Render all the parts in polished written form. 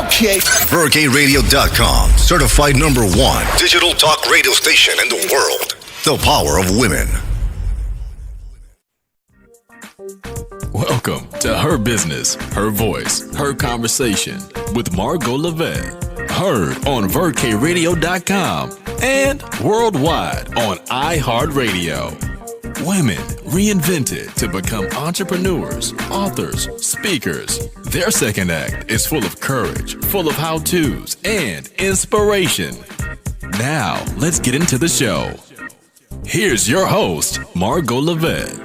Okay. VerkayRadio.com, certified #1 digital talk radio station in the world. The power of women. Welcome to Her Business, Her Voice, Her Conversation with Margo Lovett. Heard on VerkayRadio.com and worldwide on iHeartRadio. Women reinvented to become entrepreneurs, authors, speakers. Their second act is full of courage, full of how-tos, and inspiration. Now, let's get into the show. Here's your host, Margo Lovett.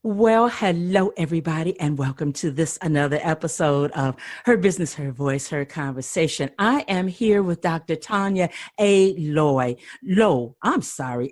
Well, hello, everybody, and welcome to this another episode of Her Business, Her Voice, Her Conversation. I am here with Dr. Taunya A Lowe,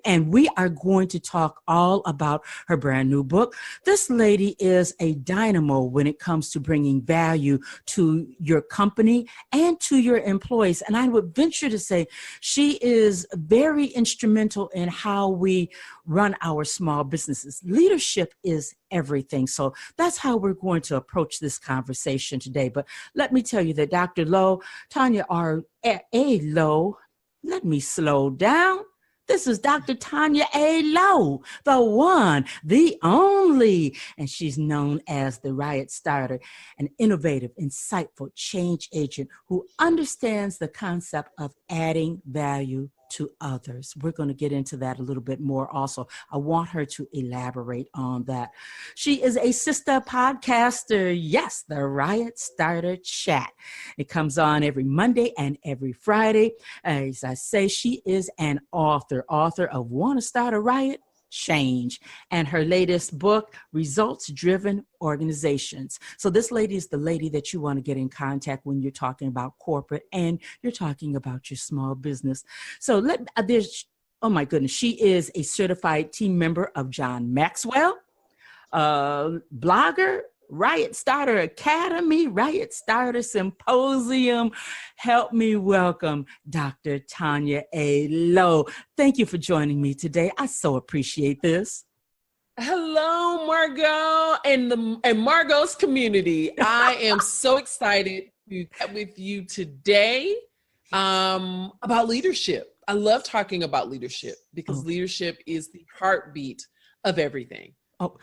and we are going to talk all about her brand new book. This lady is a dynamo when it comes to bringing value to your company and to your employees. And I would venture to say she is very instrumental in how we run our small businesses. Leadership is everything. So that's how we're going to approach this conversation today. But let me tell you that Dr. Lowe, Taunya A Lowe, let me slow down. This is Dr. Taunya A Lowe, the one, the only, and she's known as the Riot Starter, an innovative, insightful change agent who understands the concept of adding value to others. We're going to get into that a little bit more also. I want her to elaborate on that. She is a sister podcaster. Yes, the Riot Starter Chat. It comes on every Monday and every Friday. As I say, she is an author of Want to Start a Riot? Change, and her latest book, Results Driven Organizations. So this lady is the lady that you want to get in contact when you're talking about corporate and you're talking about your small business. So oh my goodness, she is a certified team member of John Maxwell, blogger, Riot Starter Academy, Riot Starter Symposium. Help me welcome Dr. Taunya A Lowe. Thank you for joining me today. I so appreciate this. Hello, Margo and Margo's community. I am so excited to get with you today about leadership. I love talking about leadership because leadership is the heartbeat of everything. Oh,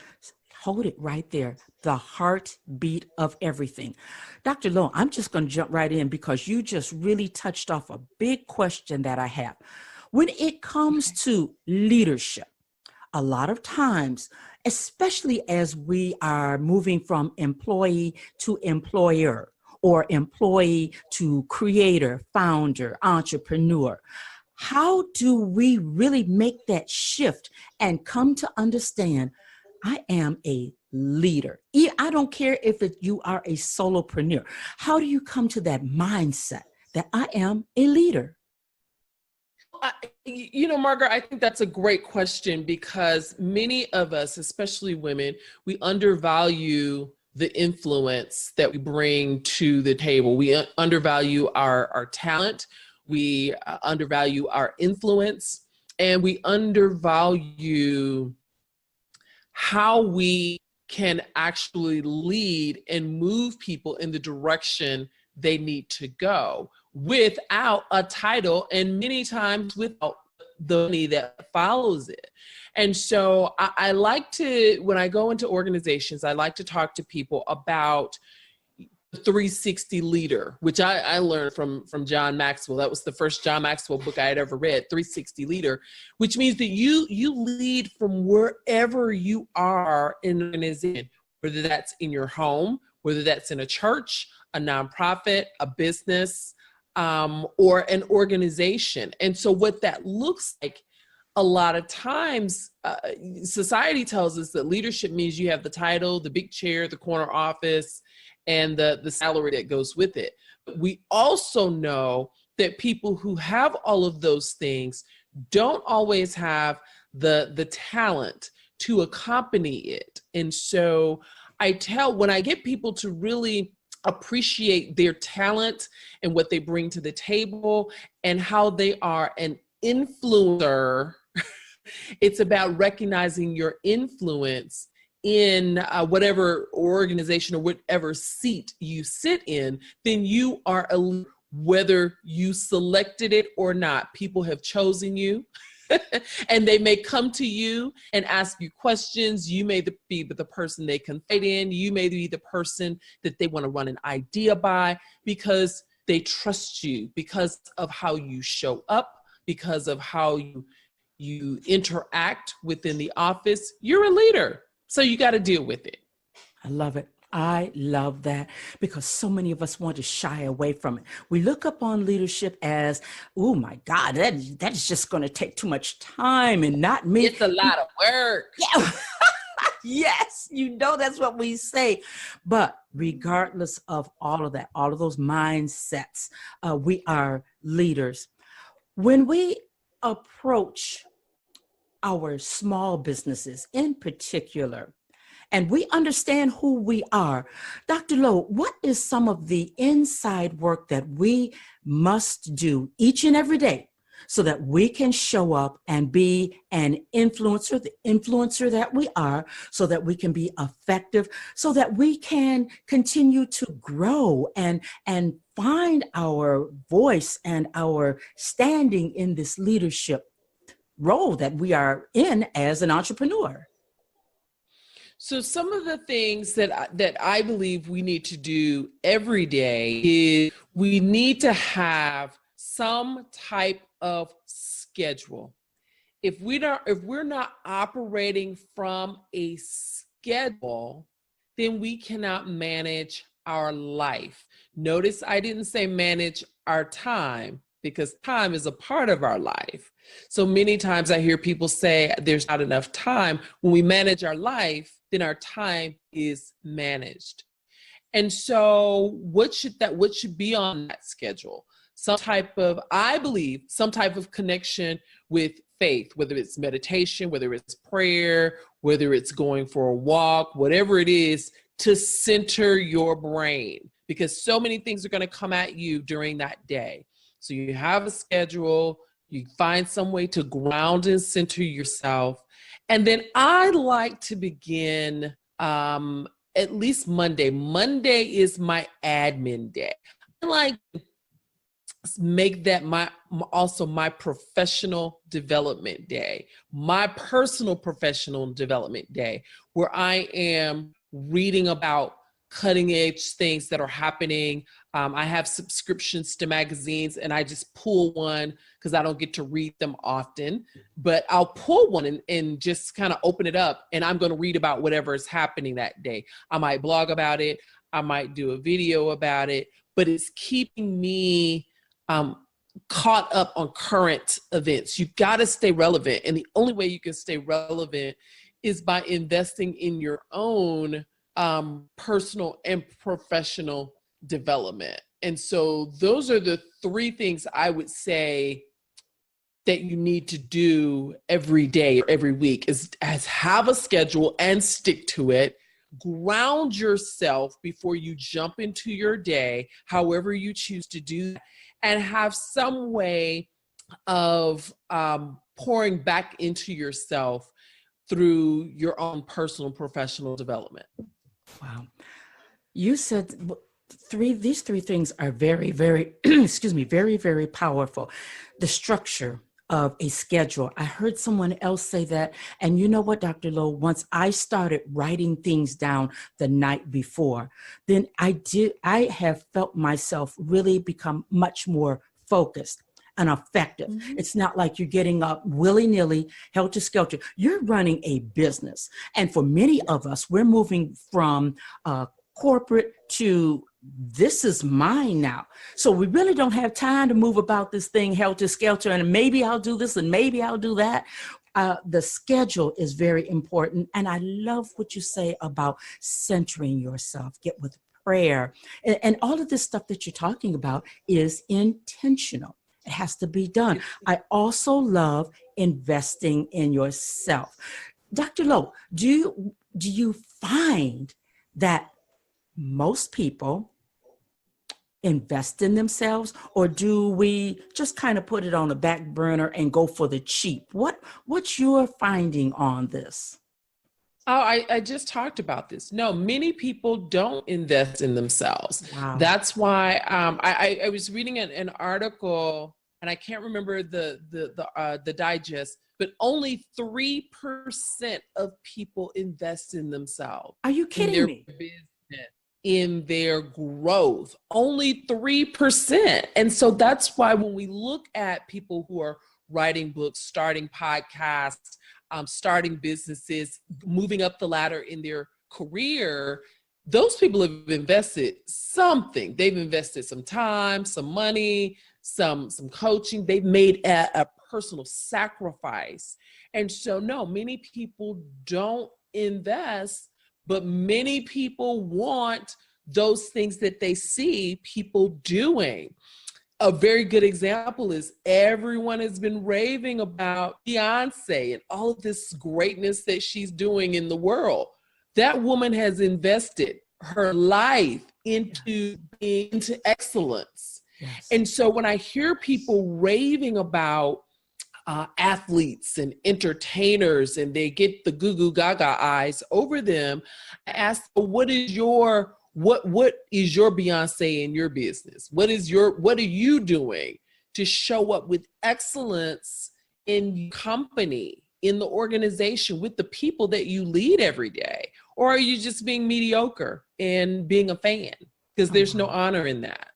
hold it right there. The heartbeat of everything. Dr. Lowe, I'm just going to jump right in because you just really touched off a big question that I have. When it comes to leadership, a lot of times, especially as we are moving from employee to employer or employee to creator, founder, entrepreneur, how do we really make that shift and come to understand I am a leader? I don't care if you are a solopreneur. How do you come to that mindset that I am a leader? Margaret, I think that's a great question because many of us, especially women, we undervalue the influence that we bring to the table. We undervalue our talent. We undervalue our influence, and we undervalue how we can actually lead and move people in the direction they need to go without a title and many times without the money that follows it. And so I like to, when I go into organizations, I like to talk to people about the 360 leader, which I learned from John Maxwell. That was the first John Maxwell book I had ever read, 360 leader, which means that you lead from wherever you are in an organization, whether that's in your home, whether that's in a church, a nonprofit, a business, or an organization. And so what that looks like, a lot of times, society tells us that leadership means you have the title, the big chair, the corner office, and the salary that goes with it. But we also know that people who have all of those things don't always have the talent to accompany it. And so when I get people to really appreciate their talent and what they bring to the table and how they are an influencer, it's about recognizing your influence in whatever organization or whatever seat you sit in, then you are a leader, whether you selected it or not. People have chosen you. And they may come to you and ask you questions. You may be the person they confide in. You may be the person that they want to run an idea by, because they trust you, because of how you show up, because of how you interact within the office. You're a leader, so you got to deal with it. I love it. I love that, because so many of us want to shy away from it. We look upon leadership as, oh my God, that is just going to take too much time and not me. It's a lot of work. Yeah. Yes, that's what we say. But regardless of all of that, all of those mindsets, we are leaders. When we approach our small businesses in particular, and we understand who we are, Dr. Lowe, what is some of the inside work that we must do each and every day so that we can show up and be an influencer, the influencer that we are, so that we can be effective, so that we can continue to grow and find our voice and our standing in this leadership role that we are in as an entrepreneur? So some of the things that I believe we need to do every day is we need to have some type of schedule. If we're not operating from a schedule, then we cannot manage our life. Notice I didn't say manage our time, because time is a part of our life. So many times I hear people say there's not enough time. When we manage our life, then our time is managed. And so what should be on that schedule? I believe some type of connection with faith, whether it's meditation, whether it's prayer, whether it's going for a walk, whatever it is, to center your brain, because so many things are going to come at you during that day. So you have a schedule, you find some way to ground and center yourself. And then I like to begin at least Monday. Monday is my admin day. I like to make that also my professional development day, my personal professional development day, where I am reading about cutting edge things that are happening. I have subscriptions to magazines, and I just pull one because I don't get to read them often, but I'll pull one and just kind of open it up, and I'm going to read about whatever is happening that day. I might blog about it. I might do a video about it, but it's keeping me caught up on current events. You've got to stay relevant. And the only way you can stay relevant is by investing in your own personal and professional development. And so those are the three things I would say that you need to do every day or every week is have a schedule and stick to it. Ground yourself before you jump into your day, however you choose to do that, and have some way of pouring back into yourself through your own personal and professional development. Wow. You said these three things are very, very, very, very powerful. The structure of a schedule. I heard someone else say that. And you know what, Dr. Lowe, once I started writing things down the night before, then I have felt myself really become much more focused and effective. Mm-hmm. It's not like you're getting up willy-nilly, helter-skelter. You're running a business. And for many of us, we're moving from corporate to this is mine now. So we really don't have time to move about this thing helter-skelter, and maybe I'll do this and maybe I'll do that. The schedule is very important. And I love what you say about centering yourself, get with prayer. And all of this stuff that you're talking about is intentional. It has to be done. I also love investing in yourself. Dr. Lowe, do you find that most people invest in themselves, or do we just kind of put it on the back burner and go for the cheap? What's your finding on this? Oh, I just talked about this. No, many people don't invest in themselves. Wow. That's why I was reading an article, and I can't remember the digest, but only 3% of people invest in themselves. Are you kidding in their me? business, in their growth. Only 3%. And so that's why when we look at people who are writing books, starting podcasts, starting businesses, moving up the ladder in their career, those people have invested something. They've invested some time, some money, some coaching. They've made a personal sacrifice. And so, no, many people don't invest, but many people want those things that they see people doing. A very good example is everyone has been raving about Beyonce and all of this greatness that she's doing in the world. That woman has invested her life into excellence. Yes. And so when I hear people raving about athletes and entertainers and they get the goo goo gaga eyes over them, I ask, what is your Beyonce in your business? What are you doing to show up with excellence in your company, in the organization, with the people that you lead every day? Or are you just being mediocre and being a fan? Because there's no honor in that.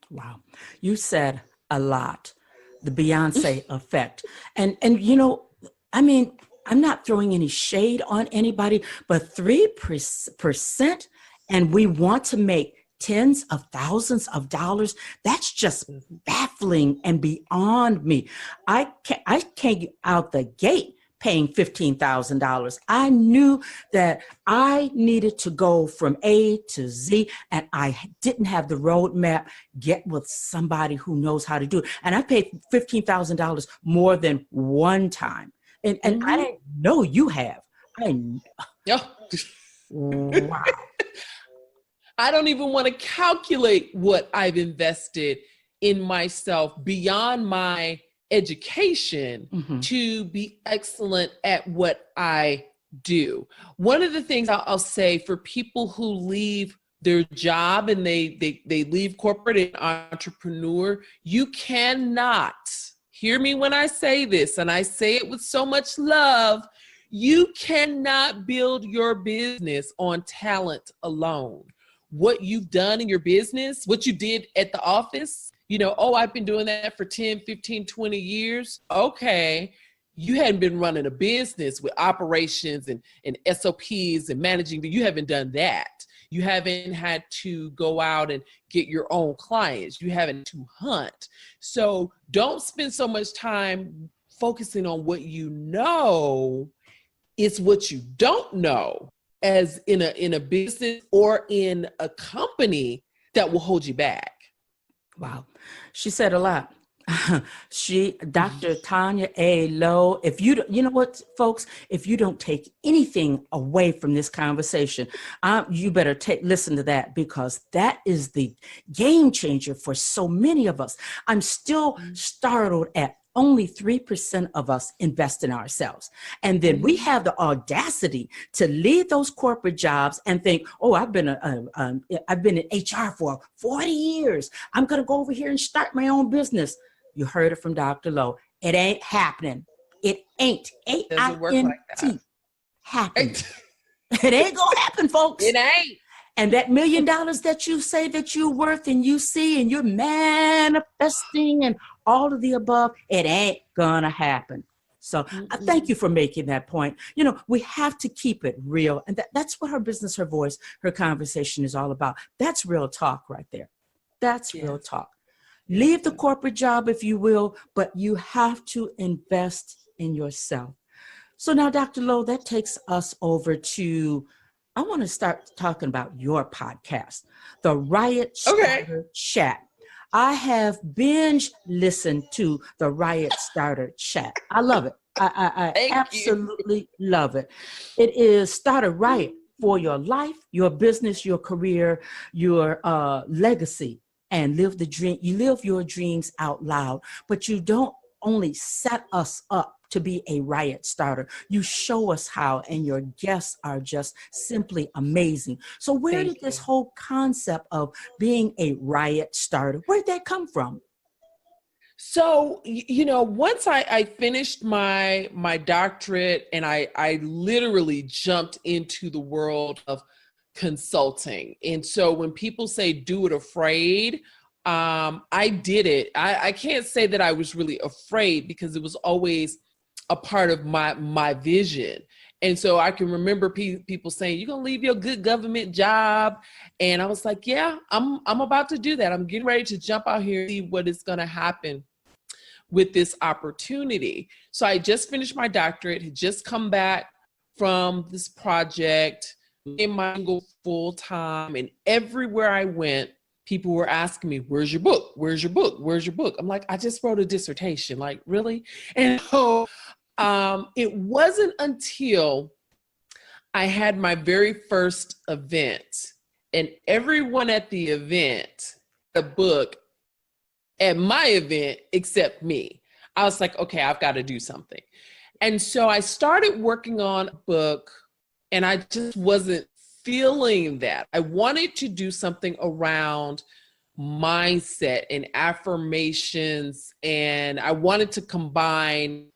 Wow. You said a lot, the Beyonce effect. And I mean, I'm not throwing any shade on anybody, but 3%, and we want to make tens of thousands of dollars. That's just baffling and beyond me. I can't get out the gate paying $15,000. I knew that I needed to go from A to Z, and I didn't have the roadmap. Get with somebody who knows how to do it. And I paid $15,000 more than one time. And I didn't know you have. Wow. I don't even want to calculate what I've invested in myself beyond my education to be excellent at what I do. One of the things I'll say for people who leave their job and they leave corporate and entrepreneur, you cannot, hear me when I say this, and I say it with so much love, you cannot build your business on talent alone. What you've done in your business, what you did at the office, I've been doing that for 10, 15, 20 years. Okay, you hadn't been running a business with operations and SOPs and managing, you haven't done that. You haven't had to go out and get your own clients. You haven't to hunt. So don't spend so much time focusing on what you know. It's what you don't know as in a business or in a company that will hold you back. Wow. She said a lot. Dr. Taunya A. Lowe, you know what, folks, if you don't take anything away from this conversation, you better listen to that, because that is the game changer for so many of us. I'm still startled at only 3% of us invest in ourselves. And then we have the audacity to leave those corporate jobs and think, oh, I've been in HR for 40 years. I'm going to go over here and start my own business. You heard it from Dr. Lowe. It ain't happening. It ain't. A-I-N-T happening. It ain't going to happen, folks. It ain't. And that $1 million that you say that you're worth and you see and you're manifesting and all of the above, it ain't gonna happen. So I thank you for making that point. We have to keep it real. And that's what Her Business, Her Voice, Her Conversation is all about. That's real talk right there. That's real talk. Leave the corporate job if you will, but you have to invest in yourself. So now, Dr. Lowe, that takes us over to, I want to start talking about your podcast, the Riot Starter Chat. I have binge listened to the Riot Starter Chat. I love it. I absolutely love it. It is start a riot for your life, your business, your career, your legacy, and live the dream. You live your dreams out loud, but you don't only set us up to be a riot starter. You show us how, and your guests are just simply amazing. So where did this whole concept of being a riot starter, where'd that come from? So, once I finished my doctorate, and I literally jumped into the world of consulting. And so when people say do it afraid, I did it. I can't say that I was really afraid, because it was always a part of my vision. And so I can remember people saying, you're going to leave your good government job. And I was like, yeah, I'm about to do that. I'm getting ready to jump out here and see what is going to happen with this opportunity. So I just finished my doctorate, had just come back from this project in my single full time. And everywhere I went, people were asking me, where's your book? Where's your book? Where's your book? I'm like, I just wrote a dissertation. Like, really? And so it wasn't until I had my very first event, and everyone at the event, the book at my event, except me. I was like, okay, I've got to do something. And so I started working on a book, and I just wasn't feeling that. I wanted to do something around mindset and affirmations, and I wanted to combine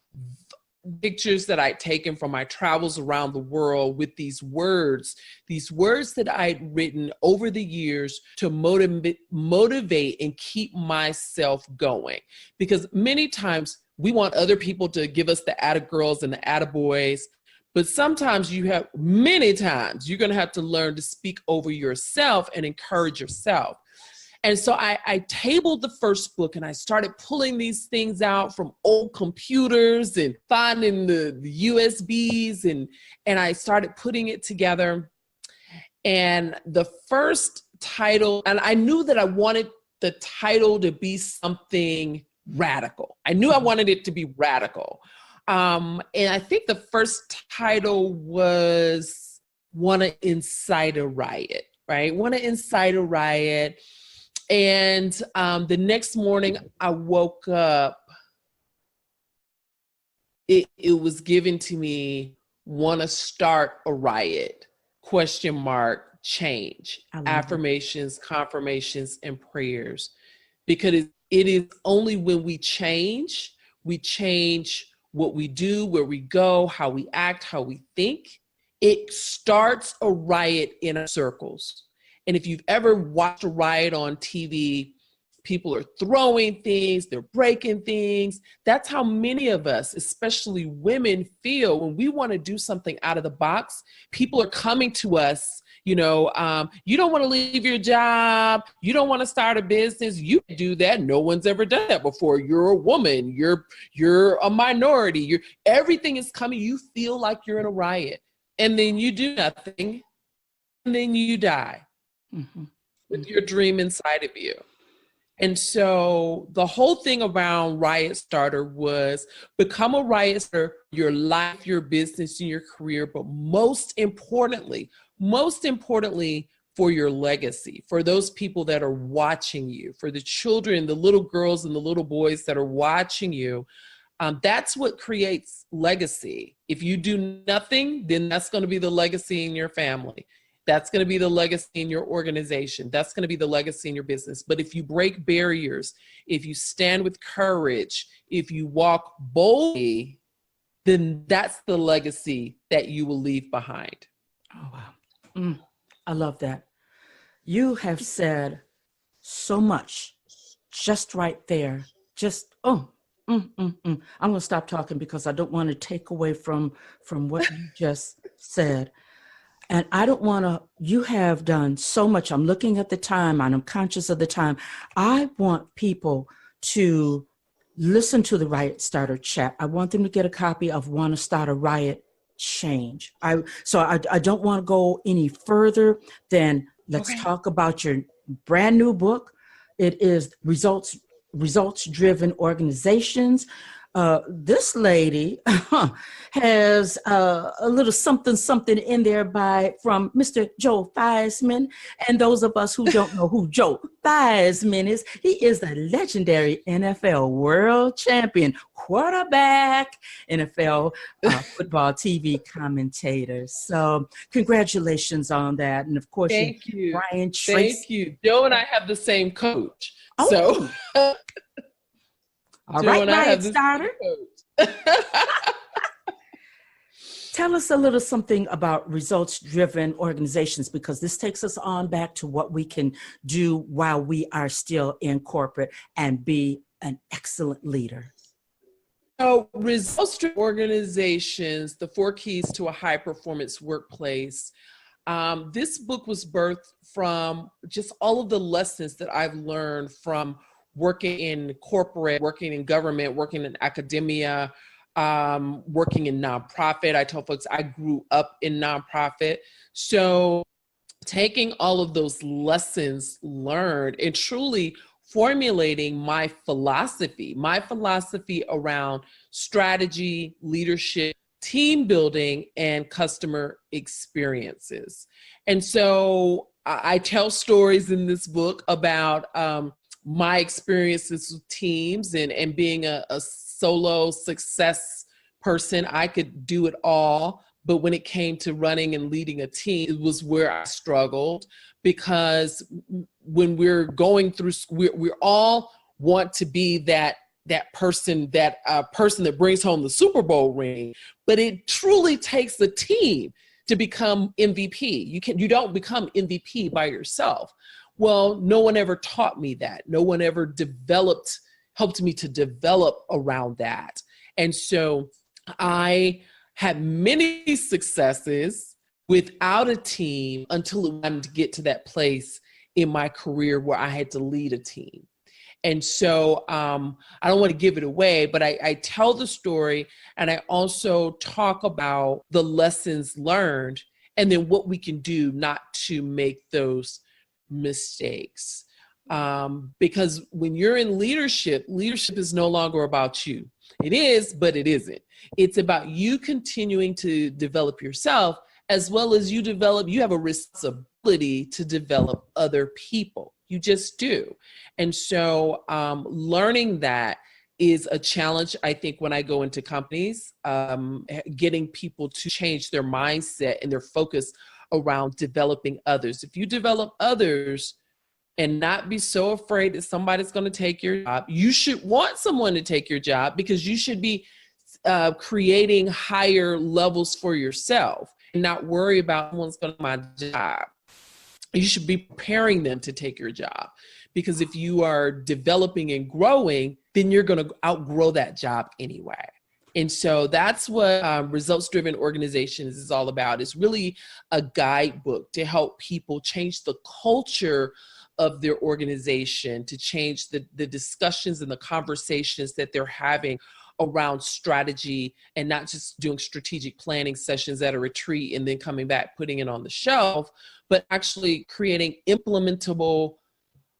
pictures that I'd taken from my travels around the world with these words that I'd written over the years to motivate and keep myself going. Because many times we want other people to give us the atta-girls and the atta-boys, but sometimes many times you're going to have to learn to speak over yourself and encourage yourself. And so I tabled the first book, and I started pulling these things out from old computers and finding the USBs, and I started putting it together. And the first title, and I knew that I wanted the title to be something radical. I knew I wanted it to be radical. And I think the first title was Wanna Incite a Riot, right? Wanna Incite a Riot. And the next morning I woke up, it was given to me, wanna start a riot, ? Change, affirmations, confirmations, and prayers. Because it is only when we change what we do, where we go, how we act, how we think. It starts a riot in our circles. And if you've ever watched a riot on TV, people are throwing things, they're breaking things. That's how many of us, especially women, feel when we want to do something out of the box. People are coming to us, you don't want to leave your job. You don't want to start a business. You do that. No one's ever done that before. You're a woman. You're a minority. Everything is coming. You feel like you're in a riot. And then you do nothing. And then you die. Mm-hmm. With your dream inside of you. And so the whole thing around Riot Starter was become a riot starter, your life, your business, and your career, but most importantly, for your legacy, for those people that are watching you, for the children, the little girls and the little boys that are watching you. That's what creates legacy. If you do nothing, then that's going to be the legacy in your family. That's going to be the legacy in your organization. That's going to be the legacy in your business. But if you break barriers, if you stand with courage, if you walk boldly, then that's the legacy that you will leave behind. Oh, wow. I love that. You have said so much just right there. I'm going to stop talking because I don't want to take away from what you just said. And I don't want to, you have done so much. I'm looking at the time and I'm conscious of the time. I want people to listen to the Riot Starter chat. I want them to get a copy of Want to Start a Riot Change. I don't want to go any further than let's talk about your brand new book. It is results-driven organizations. this lady has a little something in there from Mr. Joe Theismann. And those of us who don't know who Joe Theismann is, he is the legendary NFL world champion, quarterback, NFL football TV commentator. So congratulations on that. And of course, thank you. Brian Tracy. Thank you. Joe and I have the same coach. Oh. So all right, Brian Starter. Tell us a little something about results-driven organizations, because this takes us on back to what we can do while we are still in corporate and be an excellent leader. So results-driven organizations, the 4 keys to a high-performance workplace. This book was birthed from just all of the lessons that I've learned from working in corporate, working in government, working in academia, working in nonprofit. I tell folks I grew up in nonprofit. So taking all of those lessons learned and truly formulating my philosophy around strategy, leadership, team building, and customer experiences. And so I tell stories in this book about my experiences with teams and being a solo success person. I could do it all, but when it came to running and leading a team, it was where I struggled, because when we're going through, we all want to be that person that brings home the Super Bowl ring, but it truly takes a team to become MVP. You don't become MVP by yourself. Well, no one ever taught me that. No one ever helped me to develop around that. And so I had many successes without a team until it wanted to get to that place in my career where I had to lead a team. And so I don't want to give it away, but I tell the story, and I also talk about the lessons learned and then what we can do not to make those mistakes. Because when you're in leadership is no longer about you. It is, but it isn't. It's about you continuing to develop yourself, as well as you have a responsibility to develop other people. You just do. And so learning that is a challenge, I think, when I go into companies, getting people to change their mindset and their focus around developing others. If you develop others and not be so afraid that somebody's going to take your job, you should want someone to take your job, because you should be creating higher levels for yourself and not worry about someone's going to my job. You should be preparing them to take your job, because if you are developing and growing, then you're going to outgrow that job anyway. And so that's what results-driven organizations is all about. It's really a guidebook to help people change the culture of their organization, to change the discussions and the conversations that they're having around strategy, and not just doing strategic planning sessions at a retreat and then coming back, putting it on the shelf, but actually creating implementable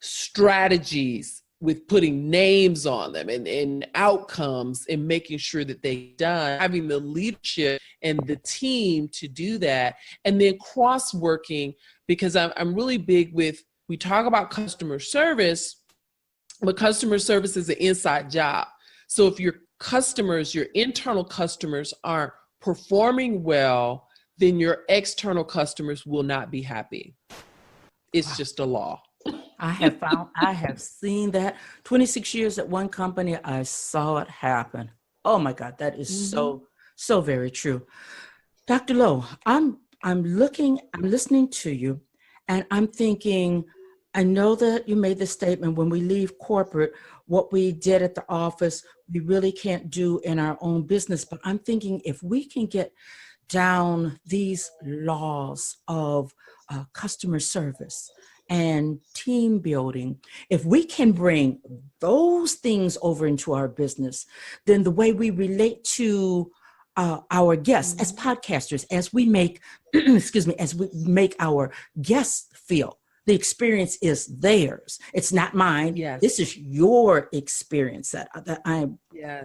strategies with putting names on them and outcomes, and making sure that they're done, having the leadership and the team to do that, and then cross-working, because I'm really big with, we talk about customer service, but customer service is an inside job. So if your customers, your internal customers aren't performing well, then your external customers will not be happy. It's just a law. I have seen that. 26 years at one company, I saw it happen. Oh my God, that is so very true. Dr. Lowe, I'm listening to you, and I'm thinking, I know that you made the statement, when we leave corporate, what we did at the office, we really can't do in our own business. But I'm thinking, if we can get down these laws of customer service and team building, if we can bring those things over into our business, then the way we relate to our guests as podcasters, as we make, as we make our guests feel the experience is theirs. It's not mine. Yes. This is your experience that I'm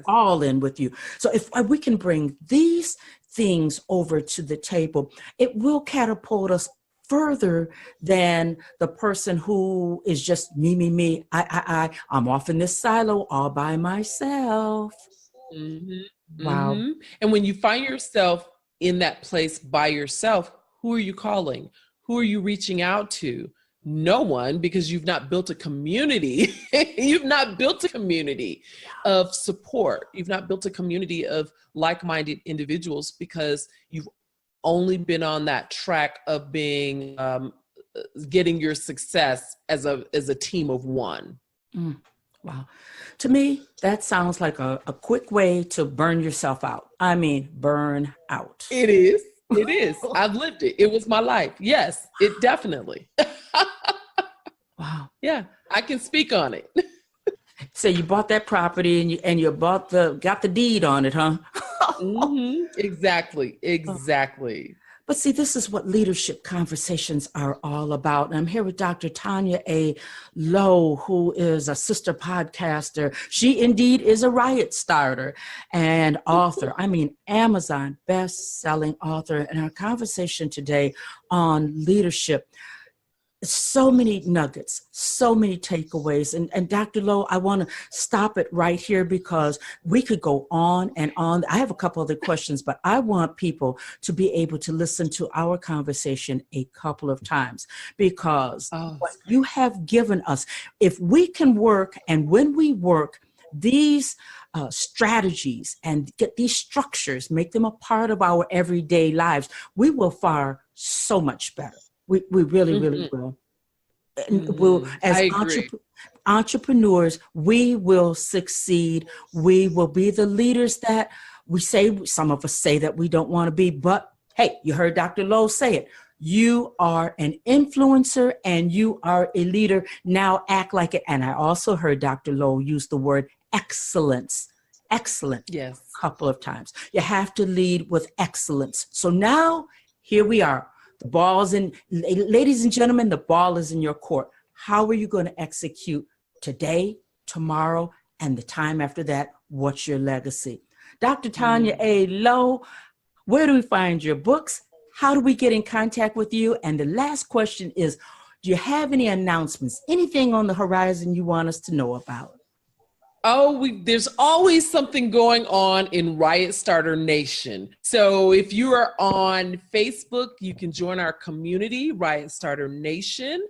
all in with you. So if we can bring these things over to the table, it will catapult us further than the person who is just me. I'm off in this silo all by myself. Mm-hmm. Wow. Mm-hmm. And when you find yourself in that place by yourself, who are you calling? Who are you reaching out to? No one, because you've not built a community. You've not built a community of support. You've not built a community of like-minded individuals because you've only been on that track of being, getting your success as a team of one. Wow. To me, that sounds like a quick way to burn yourself out. I mean, burn out. It is. It is. I've lived it. It was my life. Yes, it definitely. Wow. Yeah, I can speak on it. So you bought that property and you got the deed on it, huh? Mm-hmm. Exactly. But see, this is what leadership conversations are all about. And I'm here with Dr. Taunya A Lowe, who is a sister podcaster. She indeed is a riot starter and author. I mean, Amazon best-selling author. And our conversation today on leadership, so many nuggets, so many takeaways. And Dr. Lowe, I want to stop it right here because we could go on and on. I have a couple other questions, but I want people to be able to listen to our conversation a couple of times because what you have given us, if we can work and when we work, these strategies and get these structures, make them a part of our everyday lives, we will fare so much better. We really, really will. And we'll, as entrepreneurs, we will succeed. We will be the leaders that we say, some of us say that we don't want to be, but hey, you heard Dr. Lowe say it. You are an influencer and you are a leader. Now act like it. And I also heard Dr. Lowe use the word excellence. Excellent. Yes. A couple of times. You have to lead with excellence. So now here we are. The ball's in, ladies and gentlemen, the ball is in your court. How are you going to execute today, tomorrow, and the time after that? What's your legacy? Dr. Taunya A Lowe, where do we find your books? How do we get in contact with you? And the last question is, do you have any announcements, anything on the horizon you want us to know about? There's always something going on in Riot Starter Nation. So if you are on Facebook, you can join our community, Riot Starter Nation.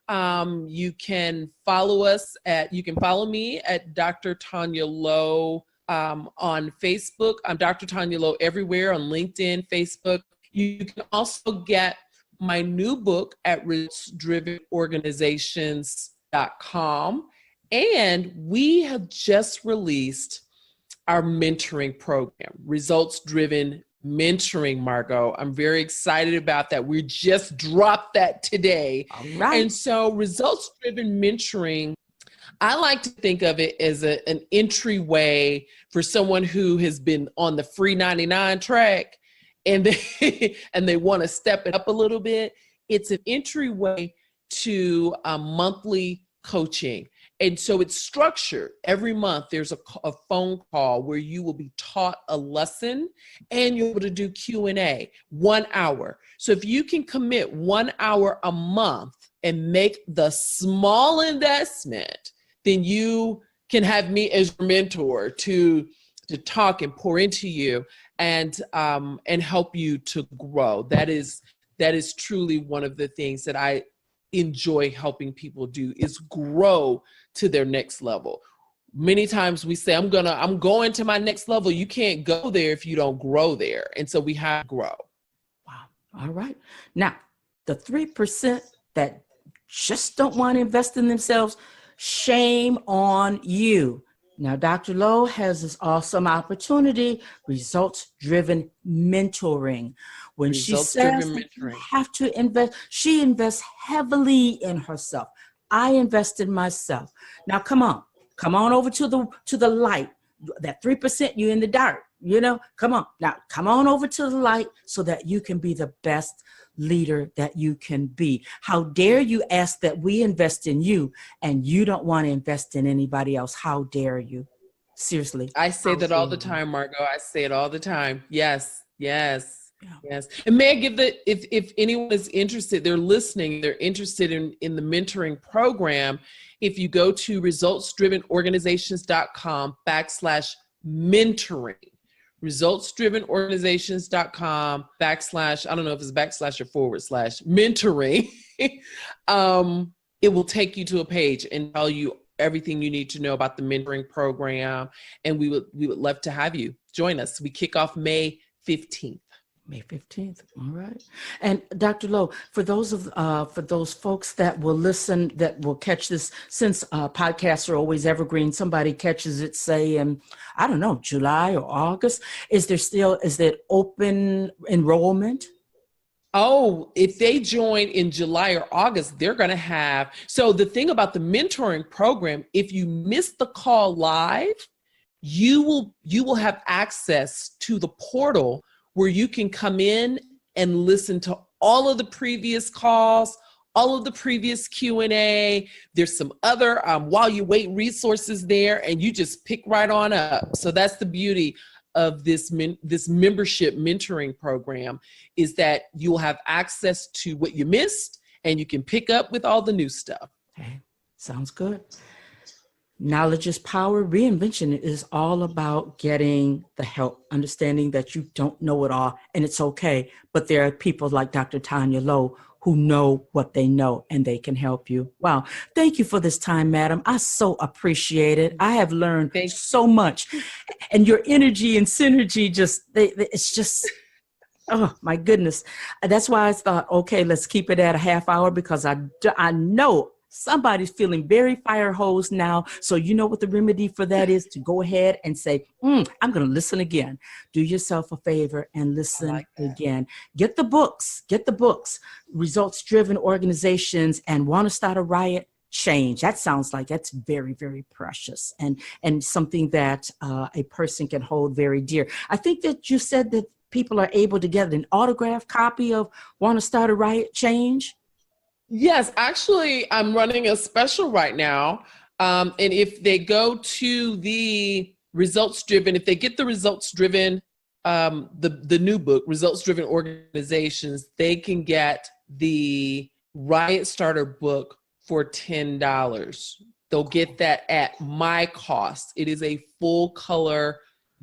You can follow me at Dr. Taunya Lowe on Facebook. I'm Dr. Taunya Lowe everywhere on LinkedIn, Facebook. You can also get my new book at resultsdrivenorganizations.com. And we have just released our mentoring program, Results Driven Mentoring, Margo. I'm very excited about that. We just dropped that today. All right. And so Results Driven Mentoring, I like to think of it as an entryway for someone who has been on the free 99 track and they want to step it up a little bit. It's an entryway to monthly coaching. And so it's structured. Every month, there's a phone call where you will be taught a lesson and you're able to do Q&A, 1 hour. So if you can commit 1 hour a month and make the small investment, then you can have me as your mentor to talk and pour into you and help you to grow. That is truly one of the things that I enjoy helping people do, is grow to their next level. Many times we say, I'm going to my next level. You can't go there if you don't grow there. And so we have to grow. Wow. All right. Now, the 3% that just don't want to invest in themselves, shame on you. Now, Dr. Lowe has this awesome opportunity, results-driven mentoring. When she says you have to invest, she invests heavily in herself. I invest in myself. Now, come on over to the light. That 3%, you're in the dark. come on. Now, come on over to the light so that you can be the best leader that you can be. How dare you ask that we invest in you and you don't want to invest in anybody else? How dare you? Seriously. I say that all the time, Margo. I say it all the time. Yes. Yes. And may I give if anyone is interested, they're listening, they're interested in the mentoring program. If you go to resultsdrivenorganizations.com/mentoring, resultsdrivenorganizations.com / I don't know if it's / or / mentoring, it will take you to a page and tell you everything you need to know about the mentoring program. And we would love to have you join us. We kick off May 15th. May 15th. All right. And Dr. Lowe, for those folks that will listen, that will catch this, since podcasts are always evergreen, somebody catches it, say in, I don't know, July or August, is there open enrollment? Oh, if they join in July or August, they're going to have, so the thing about the mentoring program, if you miss the call live, you will have access to the portal where you can come in and listen to all of the previous calls, all of the previous Q&A. There's some other while you wait resources there, and you just pick right on up. So that's the beauty of this membership mentoring program, is that you'll have access to what you missed and you can pick up with all the new stuff. Okay, sounds good. Knowledge is power. Reinvention is all about getting the help, understanding that you don't know it all, and it's okay. But there are people like Dr. Taunya Lowe who know what they know, and they can help you. Wow. Thank you for this time, madam. I so appreciate it. I have learned so much. And your energy and synergy, it's just, oh my goodness. That's why I thought, okay, let's keep it at a half hour, because I know somebody's feeling very fire hosed now. So you know what the remedy for that is? To go ahead and say, I'm going to listen again. Do yourself a favor and listen again. Get the books, Results Driven Organizations, and Want to Start a Riot? Change. That sounds like that's very, very precious and something that a person can hold very dear. I think that you said that people are able to get an autographed copy of Want to Start a Riot? Change? Yes, actually, I'm running a special right now. And if they go to the Results Driven, if they get the Results Driven, the new book, Results Driven Organizations, they can get the Riot Starter book for $10. They'll get that at my cost. It is a full color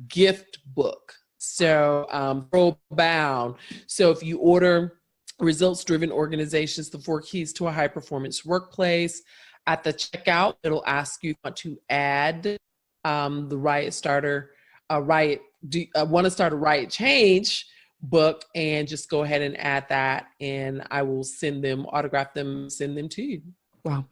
gift book. So pro bound. So if you order Results-Driven Organizations, the 4 Keys to a High-Performance Workplace, at the checkout, it'll ask you if you want to add the Riot Starter, Want to Start a Riot Change book, and just go ahead and add that, and I will autograph them, send them to you. Wow.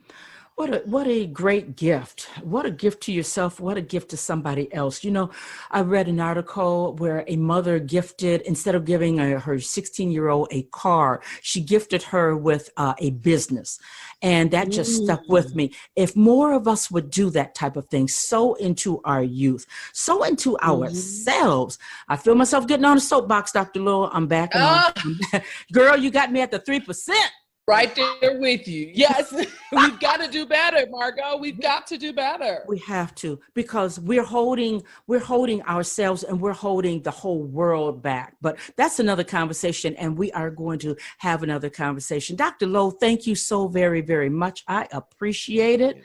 What a great gift. What a gift to yourself. What a gift to somebody else. You know, I read an article where a mother gifted, instead of giving her 16-year-old a car, she gifted her with a business. And that just stuck with me. If more of us would do that type of thing, so into our youth, so into ourselves. I feel myself getting on a soapbox, Dr. Lowe. I'm back. Girl, you got me at the 3%. Right there with you. Yes, we've got to do better, Margo. We've got to do better. We have to, because we're holding ourselves and we're holding the whole world back. But that's another conversation, and we are going to have another conversation. Dr. Lowe, thank you so very, very much. I appreciate it.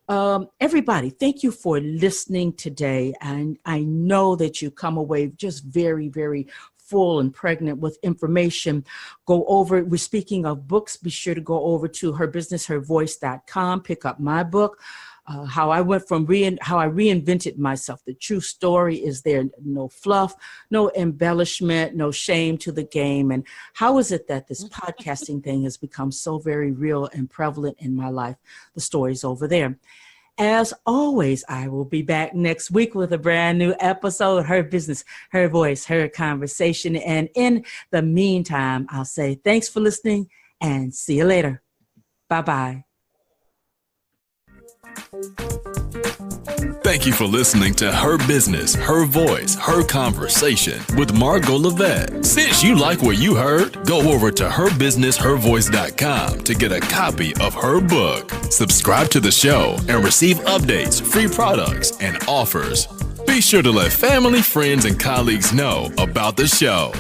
Everybody, thank you for listening today. And I know that you come away just very, very full and pregnant with information. We're speaking of books, be sure to go over to herbusinesshervoice.com, pick up my book, how I reinvented myself. The true story is there. No fluff, no embellishment, no shame to the game. And how is it that this podcasting thing has become so very real and prevalent in my life? The story's over there. As always, I will be back next week with a brand new episode, Her Business, Her Voice, Her Conversation. And in the meantime, I'll say thanks for listening and see you later. Bye-bye. Thank you for listening to Her Business, Her Voice, Her Conversation with Margo Lovett. Since you like what you heard, go over to herbusinesshervoice.com to get a copy of her book. Subscribe to the show and receive updates, free products, and offers. Be sure to let family, friends, and colleagues know about the show.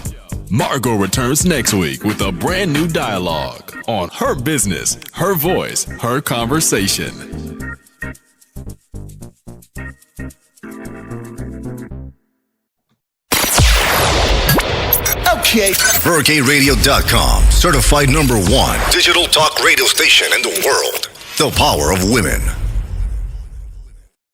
Margo returns next week with a brand new dialogue on Her Business, Her Voice, Her Conversation. Okay. VerKRadio.com, certified #1 digital talk radio station in the world. The power of women.